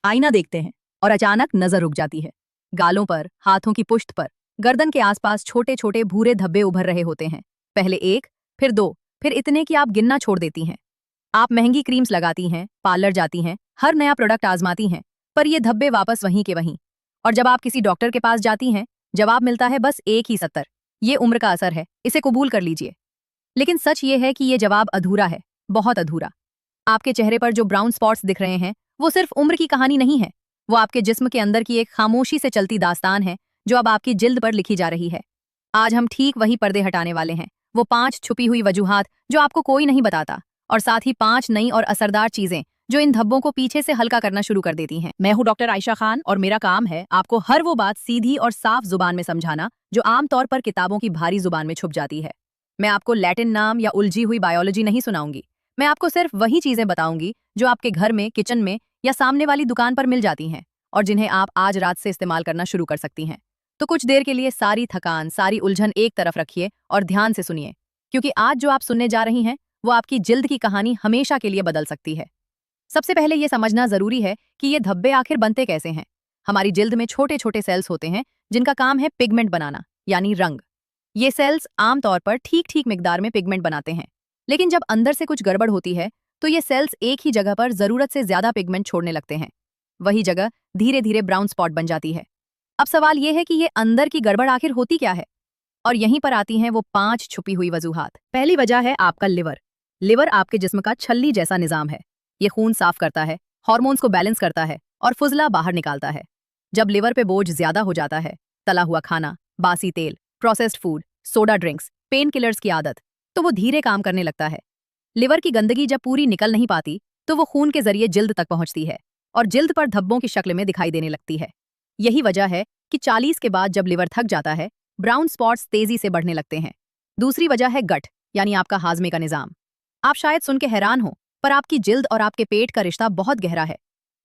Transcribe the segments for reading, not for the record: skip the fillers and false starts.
आईना देखते हैं और अचानक नजर रुक जाती है। गालों पर, हाथों की पुष्ट पर, गर्दन के आसपास छोटे छोटे भूरे धब्बे उभर रहे होते हैं। पहले एक, फिर दो, फिर इतने कि आप गिनना छोड़ देती हैं। आप महंगी क्रीम्स लगाती हैं, पार्लर जाती हैं, हर नया प्रोडक्ट आजमाती हैं, पर ये धब्बे वापस वहीं के वहीं। और जब आप किसी डॉक्टर के पास जाती हैं, जवाब मिलता है बस एक ही 70। ये उम्र का असर है, इसे कबूल कर लीजिए। लेकिन सच ये है कि ये जवाब अधूरा है, बहुत अधूरा। आपके चेहरे पर जो ब्राउन स्पॉट्स दिख रहे हैं, वो सिर्फ उम्र की कहानी नहीं है। वो आपके जिस्म के अंदर की एक खामोशी से चलती दास्तान है, जो अब आपकी जिल्द पर लिखी जा रही है। आज हम ठीक वही पर्दे हटाने वाले हैं, वो 5 छुपी हुई वजूहात जो आपको कोई नहीं बताता, और साथ ही 5 नई और असरदार चीजें जो इन धब्बों को पीछे से हल्का करना शुरू कर देती हैं। मैं हूं डॉक्टर आयशा खान, और मेरा काम है आपको हर वो बात सीधी और साफ जुबान में समझाना जो आमतौर पर किताबों की भारी जुबान में छुप जाती है। मैं आपको लैटिन नाम या उलझी हुई बायोलॉजी नहीं सुनाऊंगी। मैं आपको सिर्फ वही चीजें बताऊंगी जो आपके घर में, किचन में या सामने वाली दुकान पर मिल जाती हैं, और जिन्हें आप आज रात से इस्तेमाल करना शुरू कर सकती हैं। तो कुछ देर के लिए सारी थकान, सारी उलझन एक तरफ रखिए और ध्यान से सुनिए, क्योंकि आज जो आप सुनने जा रही हैं वो आपकी जिल्द की कहानी हमेशा के लिए बदल सकती है। सबसे पहले ये समझना जरूरी है कि ये धब्बे आखिर बनते कैसे हैं। हमारी जिल्द में छोटे छोटे सेल्स होते हैं जिनका काम है पिगमेंट बनाना, यानी रंग। ये सेल्स आमतौर पर ठीक ठीक मिकदार में पिगमेंट बनाते हैं, लेकिन जब अंदर से कुछ गड़बड़ होती है तो ये सेल्स एक ही जगह पर जरूरत से ज्यादा पिगमेंट छोड़ने लगते हैं। वही जगह धीरे धीरे ब्राउन स्पॉट बन जाती है। अब सवाल यह है कि ये अंदर की गड़बड़ आखिर होती क्या है, और यहीं पर आती हैं वो 5 छुपी हुई वजूहात। पहली वजह है आपका लिवर। लिवर आपके जिस्म का छल्ली जैसा निजाम है। ये खून साफ करता है, हार्मोन्स को बैलेंस करता है और फुजला बाहर निकालता है। जब लिवर पे बोझ ज्यादा हो जाता है, तला हुआ खाना, बासी तेल, processed food, soda drinks, pain killers की आदत, तो वो धीरे काम करने लगता है। लिवर की गंदगी जब पूरी निकल नहीं पाती तो वो खून के जरिए जिल्द तक पहुंचती है और जिल्द पर धब्बों की शक्ल में दिखाई देने लगती है। यही वजह है कि 40 के बाद जब लिवर थक जाता है, ब्राउन स्पॉट्स तेजी से बढ़ने लगते हैं। दूसरी वजह है गट, यानी आपका हाजमे का निजाम। आप शायद सुन के हैरान हो, पर आपकी जिल्द और आपके पेट का रिश्ता बहुत गहरा है।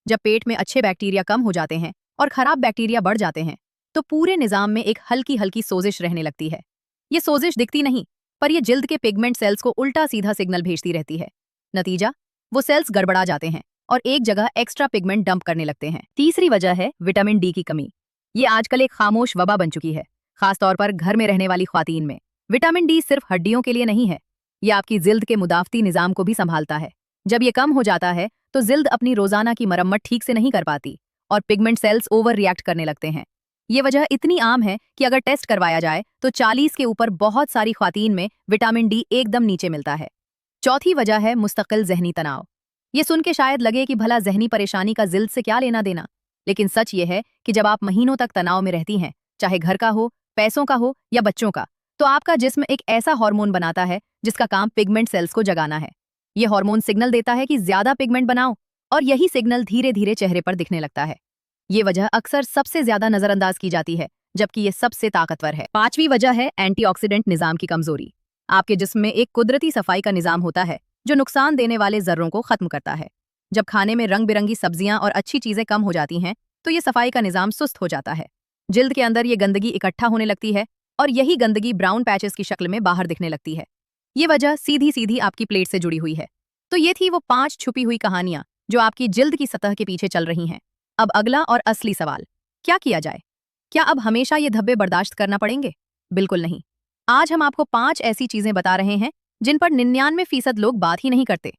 जब पेट में अच्छे बैक्टीरिया कम हो जाते हैं और खराब बैक्टीरिया बढ़ जाते हैं, तो पूरे निजाम में एक हल्की हल्की सोजिश रहने लगती है। ये सोजिश दिखती नहीं, पर ये जिल्द के पिगमेंट सेल्स को उल्टा सीधा सिग्नल भेजती रहती है। नतीजा, वो सेल्स गड़बड़ा जाते हैं और एक जगह एक्स्ट्रा पिगमेंट डंप करने लगते हैं। तीसरी वजह है विटामिन डी की कमी। ये आजकल एक खामोश वबा बन चुकी है, खासतौर पर घर में रहने वाली ख्वातीन में। विटामिन डी सिर्फ हड्डियों के लिए नहीं है, ये आपकी जिल्द के मुदाफती निजाम को भी संभालता है। जब ये कम हो जाता है तो जिल्द अपनी रोजाना की मरम्मत ठीक से नहीं कर पाती और पिगमेंट सेल्स ओवर रिएक्ट करने लगते हैं। ये वजह इतनी आम है कि अगर टेस्ट करवाया जाए तो 40 के ऊपर बहुत सारी ख्वातीन में विटामिन डी एकदम नीचे मिलता है। चौथी वजह है मुस्तकिल जहनी तनाव। ये सुन के शायद लगे कि भला जहनी परेशानी का जिल्द से क्या लेना देना, लेकिन सच ये है कि जब आप महीनों तक तनाव में रहती हैं, चाहे घर का हो, पैसों का हो या बच्चों का, तो आपका जिस्म एक ऐसा हार्मोन बनाता है जिसका काम पिगमेंट सेल्स को जगाना है। ये हार्मोन सिग्नल देता है कि ज्यादा पिगमेंट बनाओ, और यही सिग्नल धीरे धीरे चेहरे पर दिखने लगता है। ये वजह अक्सर सबसे ज्यादा नजरअंदाज की जाती है, जबकि ये सबसे ताकतवर है। पांचवी वजह है एंटीऑक्सीडेंट निजाम की कमजोरी। आपके जिस्म में एक कुदरती सफाई का निजाम होता है जो नुकसान देने वाले जर्रों को खत्म करता है। जब खाने में रंग बिरंगी सब्जियां और अच्छी चीजें कम हो जाती हैं, तो ये सफाई का निजाम सुस्त हो जाता है। जिल्द के अंदर ये गंदगी इकट्ठा होने लगती है और यही गंदगी ब्राउन पैचेस की शक्ल में बाहर दिखने लगती है। ये वजह सीधी सीधी आपकी प्लेट से जुड़ी हुई है। तो ये थी वो 5 छुपी हुई कहानियां जो आपकी जिल्द की सतह के पीछे चल रही हैं। अब अगला और असली सवाल, क्या किया जाए? क्या अब हमेशा ये धब्बे बर्दाश्त करना पड़ेंगे? बिल्कुल नहीं। आज हम आपको 5 ऐसी चीजें बता रहे हैं जिन पर 99% लोग बात ही नहीं करते।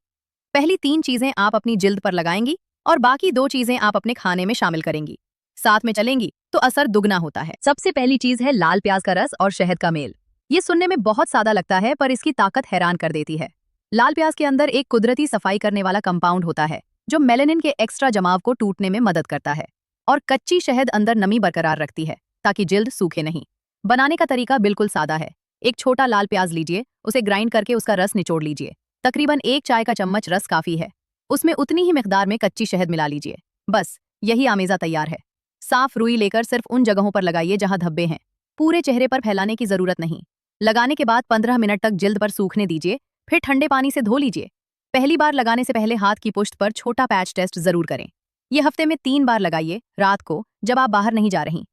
पहली 3 चीजें आप अपनी जिल्द पर लगाएंगी और बाकी 2 चीजें आप अपने खाने में शामिल करेंगी। साथ में चलेंगी तो असर दुगना होता है। सबसे पहली चीज है लाल प्याज का रस और शहद का मेल। ये सुनने में बहुत सादा लगता है, पर इसकी ताकत हैरान कर देती है। लाल प्याज के अंदर एक कुदरती सफाई करने वाला कंपाउंड होता है जो मेलानिन के एक्स्ट्रा जमाव को टूटने में मदद करता है, और कच्ची शहद अंदर नमी बरकरार रखती है ताकि जिल्द सूखे नहीं। बनाने का तरीका बिल्कुल सादा है। एक छोटा लाल प्याज लीजिए, उसे ग्राइंड करके उसका रस निचोड़ लीजिए। तकरीबन 1 चाय का चम्मच रस काफी है। उसमें उतनी ही मिकदार में कच्ची शहद मिला लीजिए। बस यही आमेजा तैयार है। साफ रुई लेकर सिर्फ उन जगहों पर लगाइए जहां धब्बे हैं। पूरे चेहरे पर फैलाने की जरूरत नहीं। लगाने के बाद 15 मिनट तक जिल्द पर सूखने दीजिए, फिर ठंडे पानी से धो लीजिए। पहली बार लगाने से पहले हाथ की पुष्ट पर छोटा पैच टेस्ट जरूर करें। ये हफ्ते में 3 बार लगाइए, रात को जब आप बाहर नहीं जा रही।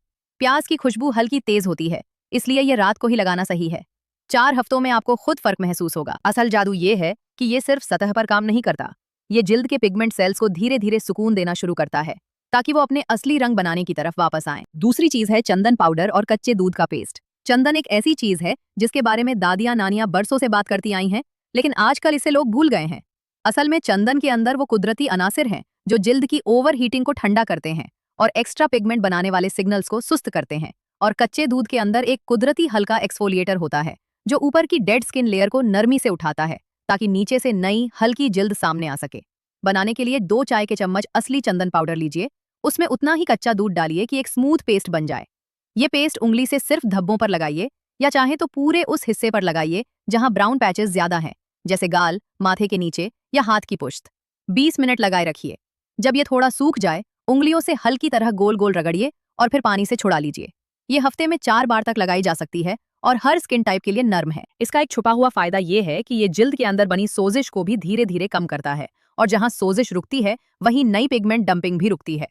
प्याज की खुशबू हल्की तेज होती है, इसलिए ये रात को ही लगाना सही है। 4 हफ्तों में आपको खुद फर्क महसूस होगा। असल जादू ये है कि ये सिर्फ सतह पर काम नहीं करता, ये जिल्द के पिगमेंट सेल्स को धीरे धीरे सुकून देना शुरू करता है। ताकि वो अपने असली रंग बनाने की तरफ वापस आएं। दूसरी चीज है चंदन पाउडर और कच्चे दूध का पेस्ट। चंदन एक ऐसी चीज है जिसके बारे में दादियां नानियां बरसों से बात करती आई हैं, लेकिन आजकल इसे लोग भूल गए हैं। असल में चंदन के अंदर वो कुदरती अनासिर हैं जो जिल्द की ओवर हीटिंग को ठंडा करते हैं और एक्स्ट्रा पिगमेंट बनाने वाले सिग्नल्स को सुस्त करते हैं। और कच्चे दूध के अंदर एक कुदरती हल्का एक्सफोलिएटर होता है जो ऊपर की डेड स्किन लेयर को नरमी से उठाता है ताकि नीचे से नई हल्की जिल्द सामने आ सके। बनाने के लिए 2 चाय के चम्मच असली चंदन पाउडर लीजिए। उसमें उतना ही कच्चा दूध डालिए कि एक स्मूथ पेस्ट बन जाए। ये पेस्ट उंगली से सिर्फ धब्बों पर लगाइए या चाहे तो पूरे उस हिस्से पर लगाइए जहां ब्राउन पैचेस ज्यादा हैं, जैसे गाल, माथे के नीचे या हाथ की पुश्त। 20 मिनट लगाए रखिए। जब ये थोड़ा सूख जाए, उंगलियों से हल्की तरह गोल गोल रगड़िए और फिर पानी से छुड़ा लीजिए। ये हफ्ते में 4 बार तक लगाई जा सकती है और हर स्किन टाइप के लिए नर्म है। इसका एक छुपा हुआ फायदा ये है कि ये जिल्द के अंदर बनी सोजिश को भी धीरे धीरे कम करता है और जहां सोजिश रुकती है वहीं नई पिगमेंट डंपिंग भी रुकती है।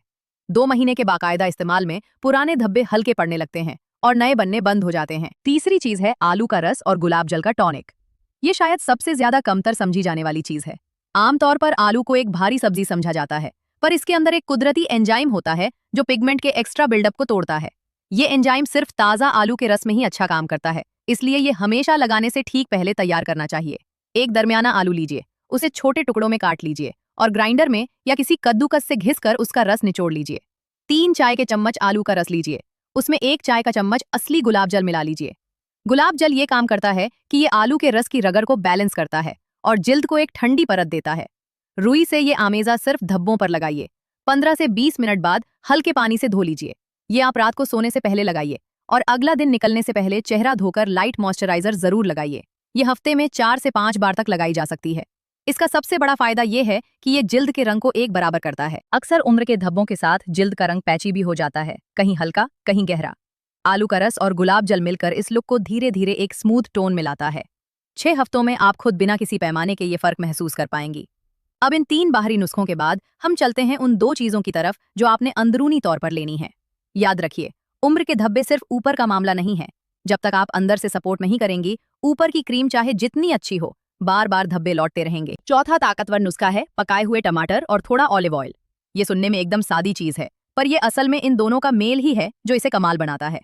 2 महीने के बाकायदा इस्तेमाल में पुराने धब्बे हल्के पड़ने लगते हैं और नए बनने बंद हो जाते हैं। तीसरी चीज है आलू का रस और गुलाब जल का टॉनिक। ये शायद सबसे ज्यादा कमतर समझी जाने वाली चीज है। आमतौर पर आलू को एक भारी सब्जी समझा जाता है, पर इसके अंदर एक कुदरती एंजाइम होता है जो पिगमेंट के एक्स्ट्रा बिल्डअप को तोड़ता है। ये एंजाइम सिर्फ ताजा आलू के रस में ही अच्छा काम करता है, इसलिए ये हमेशा लगाने से ठीक पहले तैयार करना चाहिए। एक दरमियाना आलू लीजिए, उसे छोटे टुकड़ों में काट लीजिए और ग्राइंडर में या किसी कद्दूकस से घिसकर उसका रस निचोड़ लीजिए। 3 चाय के चम्मच आलू का रस लीजिए, उसमें 1 चाय का चम्मच असली गुलाब जल मिला लीजिए। गुलाब जल ये काम करता है कि ये आलू के रस की रगड़ को बैलेंस करता है और जिल्द को एक ठंडी परत देता है। रुई से ये आमेजा सिर्फ धब्बों पर लगाइए। 15 से 20 मिनट बाद हल्के पानी से धो लीजिए। ये आप रात को सोने से पहले लगाइए और अगला दिन निकलने से पहले चेहरा धोकर लाइट मॉइस्चराइजर जरूर लगाइए। ये हफ्ते में 4 से 5 बार तक लगाई जा सकती है। इसका सबसे बड़ा फायदा ये है कि ये जिल्द के रंग को एक बराबर करता है। अक्सर उम्र के धब्बों के साथ जिल्द का रंग पैची भी हो जाता है, कहीं हल्का कहीं गहरा। आलू का रस और गुलाब जल मिलकर इस लुक को धीरे धीरे एक स्मूथ टोन में लाता है। 6 हफ्तों में आप खुद बिना किसी पैमाने के ये फर्क महसूस कर पाएंगी। अब इन 3 बाहरी नुस्खों के बाद हम चलते हैं उन 2 चीजों की तरफ जो आपने अंदरूनी तौर पर लेनी है। याद रखिए, उम्र के धब्बे सिर्फ ऊपर का मामला नहीं है। जब तक आप अंदर से सपोर्ट नहीं करेंगी, ऊपर की क्रीम चाहे जितनी अच्छी हो, बार बार धब्बे लौटते रहेंगे। चौथा ताकतवर नुस्खा है पकाए हुए टमाटर और थोड़ा ऑलिव ऑयल। ये सुनने में एकदम सादी चीज है, पर ये असल में इन दोनों का मेल ही है जो इसे कमाल बनाता है।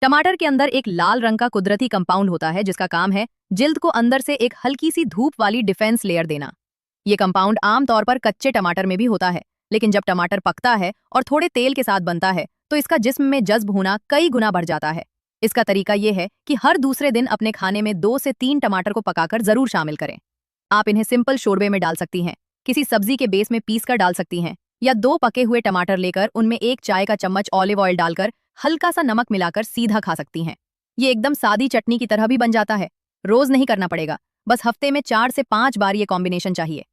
टमाटर के अंदर एक लाल रंग का कुदरती कंपाउंड होता है जिसका काम है जिल्द को अंदर से एक हल्की सी धूप वाली डिफेंस लेयर देना। ये कंपाउंड आमतौर पर कच्चे टमाटर में भी होता है, लेकिन जब टमाटर पकता है और थोड़े तेल के साथ बनता है तो इसका जिस्म में जज्ब होना कई गुना बढ़ जाता है। इसका तरीका यह है कि हर दूसरे दिन अपने खाने में 2 से 3 टमाटर को पकाकर जरूर शामिल करें। आप इन्हें सिंपल शोरबे में डाल सकती हैं, किसी सब्जी के बेस में पीस कर डाल सकती हैं, या 2 पके हुए टमाटर लेकर उनमें 1 चाय का चम्मच ऑलिव ऑयल डालकर हल्का सा नमक मिलाकर सीधा खा सकती हैं। ये एकदम सादी चटनी की तरह भी बन जाता है। रोज नहीं करना पड़ेगा, बस हफ्ते में 4 से 5 बार ये कॉम्बिनेशन चाहिए।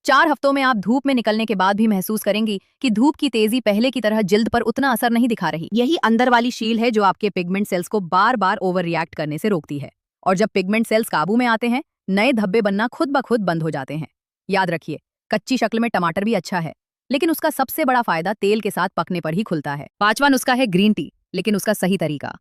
4 हफ्तों में आप धूप में निकलने के बाद भी महसूस करेंगी कि धूप की तेजी पहले की तरह जिल्द पर उतना असर नहीं दिखा रही। यही अंदर वाली शील है जो आपके पिगमेंट सेल्स को बार बार ओवर रिएक्ट करने से रोकती है। और जब पिगमेंट सेल्स काबू में आते हैं, नए धब्बे बनना खुद ब खुद बंद हो जाते हैं। याद रखिए, कच्ची शक्ल में टमाटर भी अच्छा है, लेकिन उसका सबसे बड़ा फायदा तेल के साथ पकने पर ही खुलता है। 5वां नुस्खा है ग्रीन टी, लेकिन उसका सही तरीका।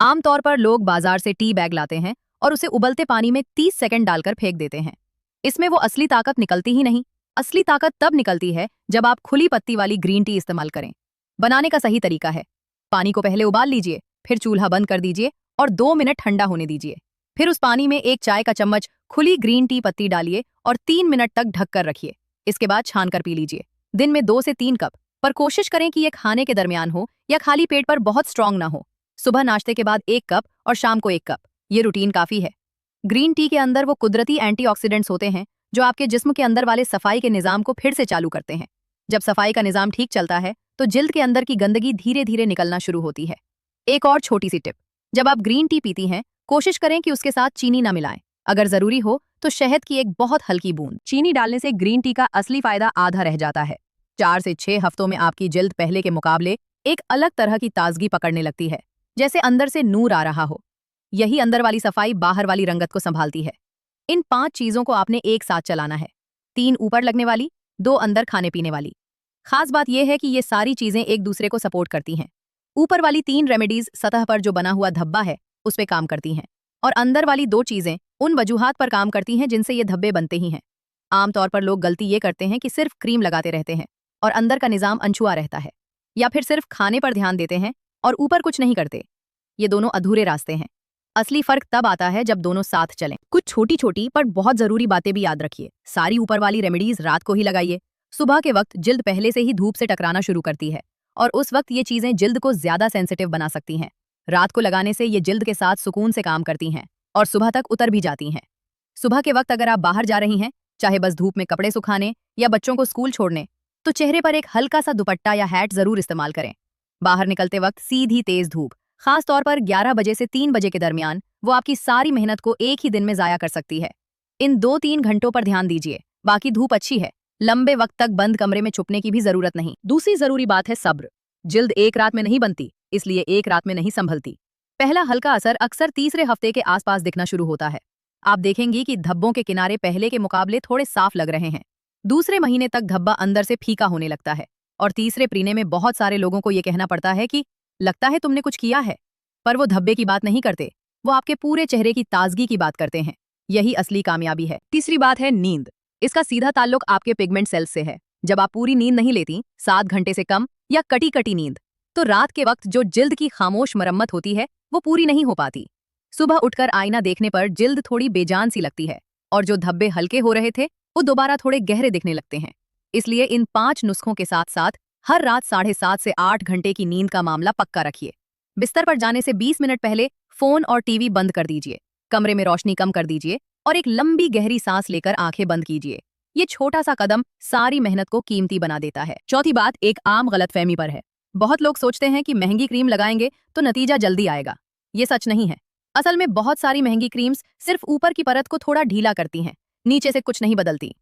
आमतौर पर लोग बाजार से टी बैग लाते हैं और उसे उबलते पानी में 30 सेकंड डालकर फेंक देते हैं। इसमें वो असली ताकत निकलती ही नहीं। असली ताकत तब निकलती है जब आप खुली पत्ती वाली ग्रीन टी इस्तेमाल करें। बनाने का सही तरीका है, पानी को पहले उबाल लीजिए, फिर चूल्हा बंद कर दीजिए और 2 मिनट ठंडा होने दीजिए। फिर उस पानी में 1 चाय का चम्मच खुली ग्रीन टी पत्ती डालिए और 3 मिनट तक ढककर रखिए। इसके बाद छान कर पी लीजिए। दिन में 2 से 3 कप, पर कोशिश करें कि ये खाने के दरमियान हो या खाली पेट पर बहुत स्ट्रांग ना हो। सुबह नाश्ते के बाद 1 कप और शाम को 1 कप, ये रूटीन काफी है। ग्रीन टी के अंदर वो कुदरती एंटीऑक्सीडेंट्स होते हैं जो आपके जिस्म के अंदर वाले सफाई के निजाम को फिर से चालू करते हैं। जब सफाई का निजाम ठीक चलता है तो जिल्द के अंदर की गंदगी धीरे धीरे निकलना शुरू होती है। एक और छोटी सी टिप, जब आप ग्रीन टी पीती हैं, कोशिश करें कि उसके साथ चीनी ना मिलाएं। अगर जरूरी हो तो शहद की एक बहुत हल्की बूंद। चीनी डालने से ग्रीन टी का असली फायदा आधा रह जाता है। 4 से 6 हफ्तों में आपकी जिल्द पहले के मुकाबले एक अलग तरह की ताजगी पकड़ने लगती है, जैसे अंदर से नूर आ रहा हो। यही अंदर वाली सफाई बाहर वाली रंगत को संभालती है। इन 5 चीजों को आपने एक साथ चलाना है। 3 ऊपर लगने वाली, 2 अंदर खाने पीने वाली। खास बात यह है कि ये सारी चीजें एक दूसरे को सपोर्ट करती हैं। ऊपर वाली 3 रेमेडीज सतह पर जो बना हुआ धब्बा है उस पे काम करती हैं, और अंदर वाली 2 चीजें उन वजूहात पर काम करती हैं जिनसे ये धब्बे बनते ही हैं। आमतौर पर लोग गलती ये करते हैं कि सिर्फ क्रीम लगाते रहते हैं और अंदर का निजाम अनछुआ रहता है। या फिर सिर्फ खाने पर ध्यान देते हैं और ऊपर कुछ नहीं करते। ये दोनों अधूरे रास्ते हैं। असली फर्क तब आता है जब दोनों साथ चलें। कुछ छोटी छोटी पर बहुत जरूरी बातें भी याद रखिए। सारी ऊपर वाली रेमेडीज रात को ही लगाइए। सुबह के वक्त जिल्द पहले से ही धूप से टकराना शुरू करती है और उस वक्त ये चीजें जिल्द को ज्यादा सेंसिटिव बना सकती हैं। रात को लगाने से ये जिल्द के साथ सुकून से काम करती हैं और सुबह तक उतर भी जाती हैं। सुबह के वक्त अगर आप बाहर जा रही हैं, चाहे बस धूप में कपड़े सुखाने या बच्चों को स्कूल छोड़ने, तो चेहरे पर एक हल्का सा दुपट्टा या हैट जरूर इस्तेमाल करें। बाहर निकलते वक्त सीधी तेज धूप, खास तौर पर 11 बजे से 3 बजे के दरमियान, वो आपकी सारी मेहनत को एक ही दिन में जाया कर सकती है। इन 2-3 घंटों पर ध्यान दीजिए। बाकी धूप अच्छी है, लंबे वक्त तक बंद कमरे में छुपने की भी जरूरत नहीं। दूसरी जरूरी बात है सब्र। जिल्द एक रात में नहीं बनती, इसलिए एक रात में नहीं संभलती। पहला हल्का असर अक्सर तीसरे हफ्ते के आसपास दिखना शुरू होता है। आप देखेंगी कि धब्बों के किनारे पहले के मुकाबले थोड़े साफ लग रहे हैं। दूसरे महीने तक धब्बा अंदर से फीका होने लगता है और तीसरे महीने में बहुत सारे लोगों को ये कहना पड़ता है कि लगता है तुमने कुछ किया है। पर वो धब्बे की बात नहीं करते, वो आपके पूरे चेहरे की ताजगी की बात करते हैं। यही असली कामयाबी है। तीसरी बात है नींद। इसका सीधा ताल्लुक आपके पिगमेंट सेल्स से है। जब आप पूरी नींद नहीं लेती, 7 घंटे से कम या कटी कटी नींद, तो रात के वक्त जो जिल्द की खामोश मरम्मत होती है वो पूरी नहीं हो पाती। सुबह उठकर आईना देखने पर जिल्द थोड़ी बेजान सी लगती है और जो धब्बे हल्के हो रहे थे वो दोबारा थोड़े गहरे दिखने लगते हैं। इसलिए इन 5 नुस्खों के साथ साथ हर रात 7.5 से 8 घंटे की नींद का मामला पक्का रखिए। बिस्तर पर जाने से 20 मिनट पहले फोन और टीवी बंद कर दीजिए। कमरे में रोशनी कम कर दीजिए और एक लंबी गहरी सांस लेकर आंखें बंद कीजिए। ये छोटा सा कदम सारी मेहनत को कीमती बना देता है। चौथी बात एक आम गलतफहमी पर है। बहुत लोग सोचते हैं कि महंगी क्रीम लगाएंगे तो नतीजा जल्दी आएगा। ये सच नहीं है। असल में बहुत सारी महंगी क्रीम्स सिर्फ ऊपर की परत को थोड़ा ढीला करती हैं, नीचे से कुछ नहीं बदलती।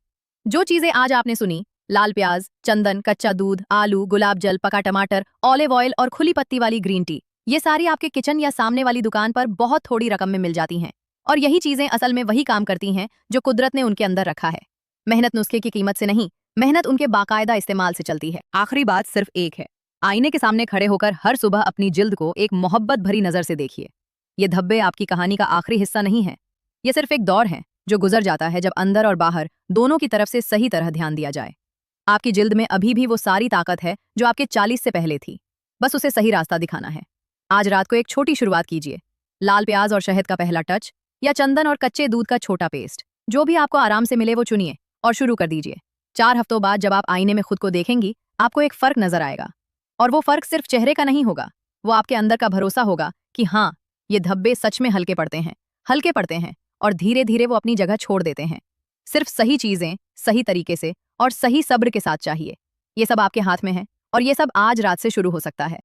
जो चीजें आज आपने सुनी, लाल प्याज, चंदन, कच्चा दूध, आलू, गुलाब जल, पका टमाटर, ऑलिव ऑयल और खुली पत्ती वाली ग्रीन टी, ये सारी आपके किचन या सामने वाली दुकान पर बहुत थोड़ी रकम में मिल जाती हैं। और यही चीजें असल में वही काम करती हैं जो कुदरत ने उनके अंदर रखा है। मेहनत नुस्खे की कीमत से नहीं, मेहनत उनके बाकायदा इस्तेमाल से चलती है। आखिरी बात सिर्फ एक है। आईने के सामने खड़े होकर हर सुबह अपनी जिल्द को एक मोहब्बत भरी नजर से देखिए। ये धब्बे आपकी कहानी का आखिरी हिस्सा नहीं है। ये सिर्फ एक दौर है जो गुजर जाता है जब अंदर और बाहर दोनों की तरफ से सही तरह ध्यान दिया जाए। आपकी जिल्द में अभी भी वो सारी ताकत है जो आपके 40 से पहले थी। बस उसे सही रास्ता दिखाना है। आज रात को एक छोटी शुरुआत कीजिए। लाल प्याज और शहद का पहला टच या चंदन और कच्चे दूध का छोटा पेस्ट, जो भी आपको आराम से मिले वो चुनिए और शुरू कर दीजिए। 4 हफ्तों बाद जब आप आईने में खुद को देखेंगी, आपको एक फर्क नजर आएगा। और वो फर्क सिर्फ चेहरे का नहीं होगा, वो आपके अंदर का भरोसा होगा कि हाँ, ये धब्बे सच में हल्के पड़ते हैं और धीरे धीरे वो अपनी जगह छोड़ देते हैं। सिर्फ सही चीजें सही तरीके से और सही सब्र के साथ चाहिए। ये सब आपके हाथ में है और ये सब आज रात से शुरू हो सकता है।